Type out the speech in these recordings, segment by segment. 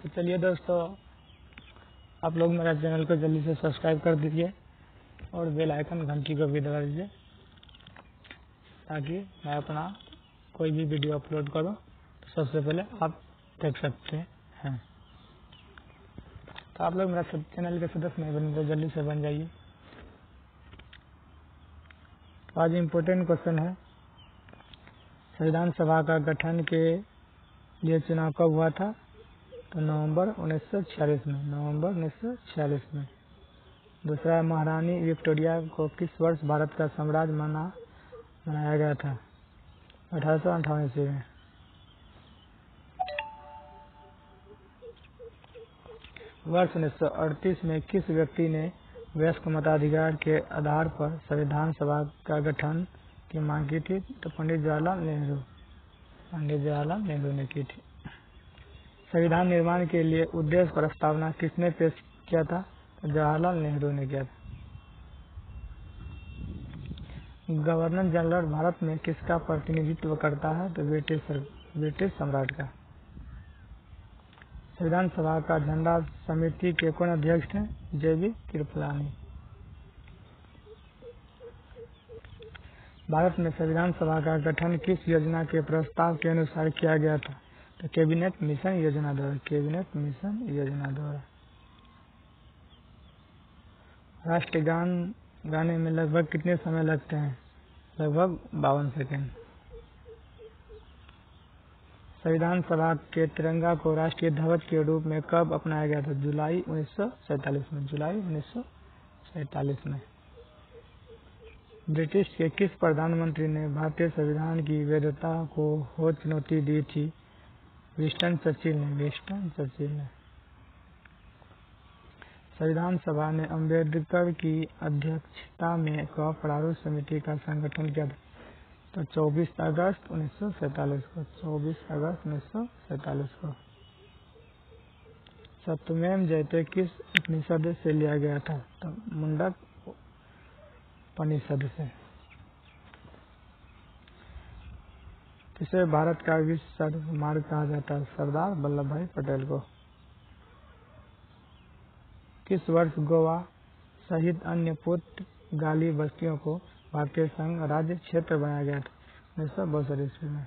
तो चलिए दोस्तों, आप लोग मेरा चैनल को जल्दी से सब्सक्राइब कर दीजिए और बेल आइकन घंटी को भी दबा दीजिए ताकि मैं अपना कोई भी वीडियो अपलोड करूं तो सबसे पहले आप देख सकते हैं। तो आप लोग मेरा चैनल के सदस्य नहीं बने तो जल्दी से बन जाइए। तो आज इम्पोर्टेंट क्वेश्चन है, संविधान सभा का गठन के लिए चुनाव कब हुआ था? तो नवंबर 1946 में, नवंबर 1946 में। दूसरा, महारानी विक्टोरिया को किस वर्ष भारत का साम्राज्य मनाया गया था? 1858 ईस्वी में। वर्ष 1938 में किस व्यक्ति ने वयस्क मताधिकार के आधार पर संविधान सभा का गठन की मांग की थी? तो पंडित जवाहरलाल नेहरू ने की थी। संविधान निर्माण के लिए उद्देश्य प्रस्तावना किसने पेश किया था? तो जवाहरलाल नेहरू ने किया था। गवर्नर जनरल भारत में किसका प्रतिनिधित्व करता है? तो ब्रिटिश सम्राट का। संविधान सभा का झंडा समिति के कौन अध्यक्ष थे? JB कृपलानी। भारत में संविधान सभा का गठन किस योजना के प्रस्ताव के अनुसार किया गया था? तो कैबिनेट मिशन योजना द्वारा, कैबिनेट मिशन योजना द्वारा। राष्ट्रगान गाने में लगभग कितने समय लगते हैं? लगभग 52 सेकंड। संविधान सभा के तिरंगा को राष्ट्रीय ध्वज के रूप में कब अपनाया गया था? जुलाई 1947 में, जुलाई 1947 में। ब्रिटिश के किस प्रधानमंत्री ने भारतीय संविधान की वैधता को चुनौती दी थी? विंस्टन चर्चिल ने। संविधान सभा ने अम्बेडकर की अध्यक्षता में कब प्रारूप समिति का संगठन किया था? तो 24 अगस्त 1947 को, 24 अगस्त 1947 को। सत्यमेव जयते किस उपनिषद से लिया गया था? तो मुंडक उपनिषद से। किसे भारत का विश्व सर्वमार्ग कहा जाता है? सरदार वल्लभ भाई पटेल को। किस वर्ष गोवा सहित अन्य पुर्तगाली बस्तियों को भारतीय संघ राज्य क्षेत्र बनाया गया था? 1962 ईस्वी में।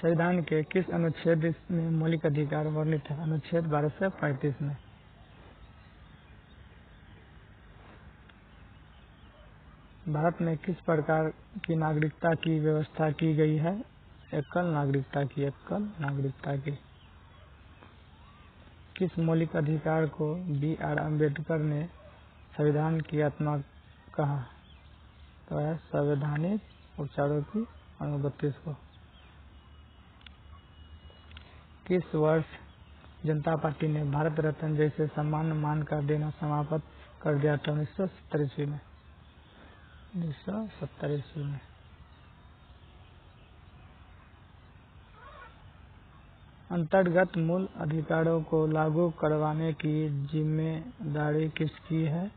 संविधान के किस अनुच्छेद में मौलिक अधिकार वर्णित है? अनुच्छेद 12 से 35 में। भारत में किस प्रकार की नागरिकता की व्यवस्था की गई है? एकल नागरिकता की। किस मौलिक अधिकार को BR अम्बेडकर ने संविधान की आत्मा कहा? तो है संवैधानिक उपचारों की अनुबत्तीस को। किस वर्ष जनता पार्टी ने भारत रत्न जैसे सम्मान मानकर देना समाप्त कर दिया था? 1970 ईस्वी में, 1970 ईस्वी में। अंतर्गत मूल अधिकारों को लागू करवाने की जिम्मेदारी किसकी है?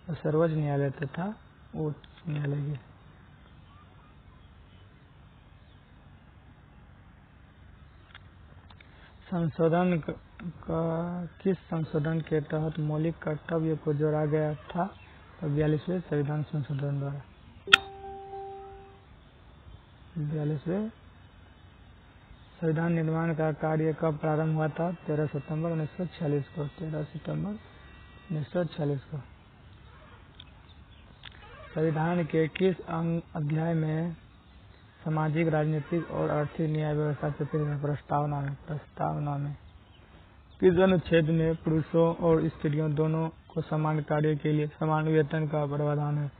तो सर्वोच्च न्यायालय तथा उच्च न्यायालय की। किस संशोधन के तहत मौलिक कर्तव्य को जोड़ा गया था? तो 42वें संविधान संशोधन द्वारा। 42वें संविधान निर्माण का कार्य कब प्रारंभ हुआ था? 13 सितंबर 1946 को, 13 सितंबर 1946 को। संविधान के किस अध्याय में सामाजिक, राजनीतिक और आर्थिक न्याय व्यवस्था से प्रस्तावना में किस अनुच्छेद में पुरुषों और स्त्रियों दोनों को समान कार्य के लिए समान वेतन का प्रावधान है?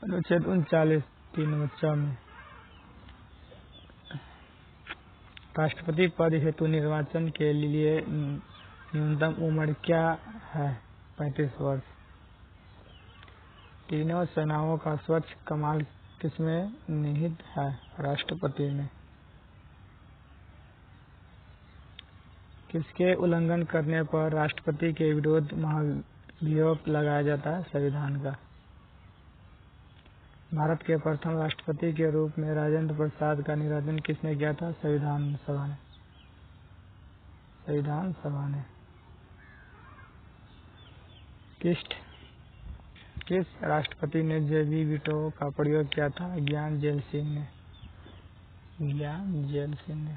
अनुच्छेद 39 3 में। राष्ट्रपति पद हेतु निर्वाचन के लिए न्यूनतम उम्र क्या है? 35 वर्ष। तीनों सेनाओं का स्वच्छ कमाल किसमें निहित है? राष्ट्रपति में। किसके उल्लंघन करने पर राष्ट्रपति के विरुद्ध महाभियोग लगाया जाता है? संविधान का। भारत के प्रथम राष्ट्रपति के रूप में राजेंद्र प्रसाद का निर्वाचन किसने किया था? संविधान सभा ने। संविधान सभा ने। किस राष्ट्रपति ने जेबी वीटो का प्रयोग किया था? ज्ञान जेल सिंह ने। ज्ञान जेल सिंह ने।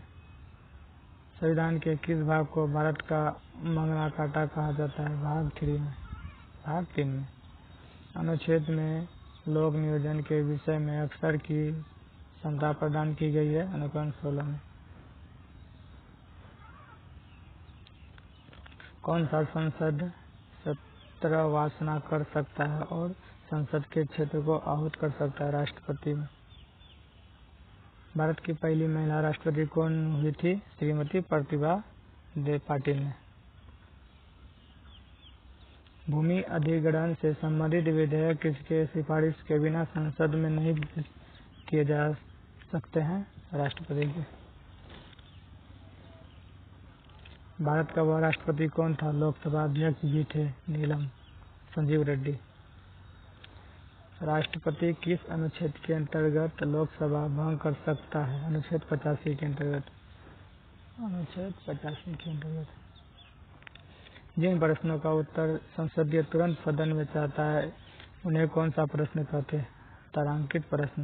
संविधान के किस भाग को भारत का मंगना काटा कहा जाता है? भाग 3 में। अनुच्छेद में लोक नियोजन के विषय में अक्षर की क्षमता प्रदान की गई है। अनुक्रम 16 में। कौन सा संसद सत्र वासना कर सकता है और संसद के क्षेत्र को आहूत कर सकता है? राष्ट्रपति में। भारत की पहली महिला राष्ट्रपति कौन हुई थी? श्रीमती प्रतिभा देव पाटिल ने। भूमि अधिग्रहण से संबंधित विधेयक किसके सिफारिश के बिना संसद में नहीं पेश किए जा सकते हैं? राष्ट्रपति के। भारत का वह राष्ट्रपति कौन था? लोकसभा अध्यक्ष भी थे, नीलम संजीव रेड्डी। राष्ट्रपति किस अनुच्छेद के अंतर्गत लोकसभा भंग कर सकता है? अनुच्छेद 85 के अंतर्गत। अनुच्छेद 85 के अंतर्गत। जिन प्रश्नों का उत्तर संसदीय तुरंत सदन में चाहता है उन्हें कौन सा प्रश्न कहते हैं? तारांकित प्रश्न।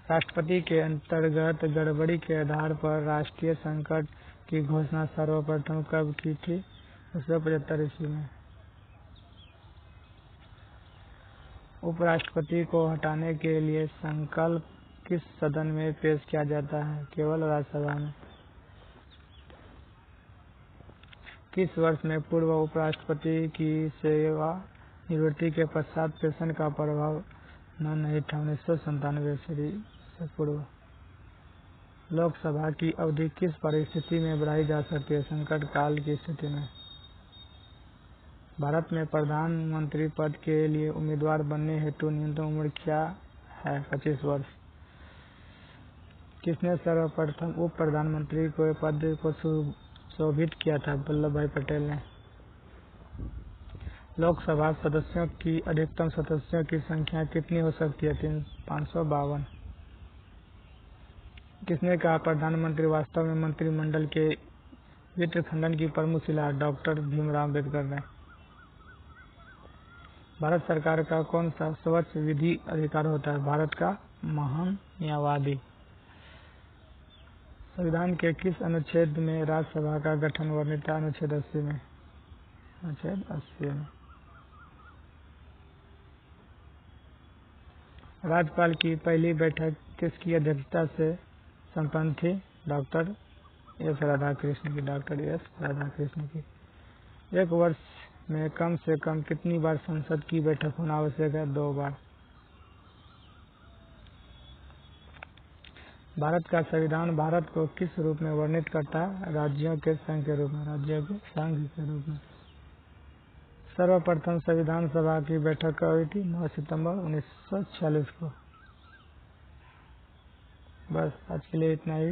राष्ट्रपति के अंतर्गत गड़बड़ी के आधार पर राष्ट्रीय संकट की घोषणा सर्वप्रथम कब की थी? 1975 ईस्वी में। उपराष्ट्रपति को हटाने के लिए संकल्प किस सदन में पेश किया जाता है? केवल राज्यसभा में। किस वर्ष में पूर्व उपराष्ट्रपति की सेवानिवृत्ति के पश्चात पेंशन का प्रावधान नहीं था? 1997 से पूर्व। लोकसभा की अवधि किस परिस्थिति में बढ़ाई जा सकती है? संकट काल की स्थिति में। भारत में प्रधानमंत्री पद के लिए उम्मीदवार बनने हेतु न्यूनतम उम्र क्या है? 25 वर्ष। किसने सर्वप्रथम उप प्रधानमंत्री के पद को सुशोभित किया था? वल्लभ भाई पटेल ने। लोकसभा सदस्यों की अधिकतम सदस्यों की संख्या कितनी हो सकती है? 552। किसने कहा प्रधानमंत्री वास्तव में मंत्रिमंडल के वित्तखंडन की प्रमुख शिला? डॉक्टर भीमराव अम्बेडकर ने। भारत सरकार का कौन सा सर्वोच्च विधि अधिकार होता है? भारत का महान्यायवादी। संविधान के किस अनुच्छेद में राज्यसभा का गठन वर्णित है? अनुच्छेद 80 में। अनुच्छेद 80 में। राज्यपाल की पहली बैठक किसकी अध्यक्षता से संपन्न थी? डॉक्टर एस राधाकृष्ण की। डॉक्टर एस राधाकृष्ण की। एक वर्ष में कम से कम कितनी बार संसद की बैठक होना आवश्यक है? 2 बार। भारत का संविधान भारत को किस रूप में वर्णित करता है? राज्यों के संघ के रूप में। राज्यों के संघ के रूप में। सर्वप्रथम संविधान सभा की बैठक कब हुई थी? 9 सितंबर 1946 को। बस आज के लिए इतना ही।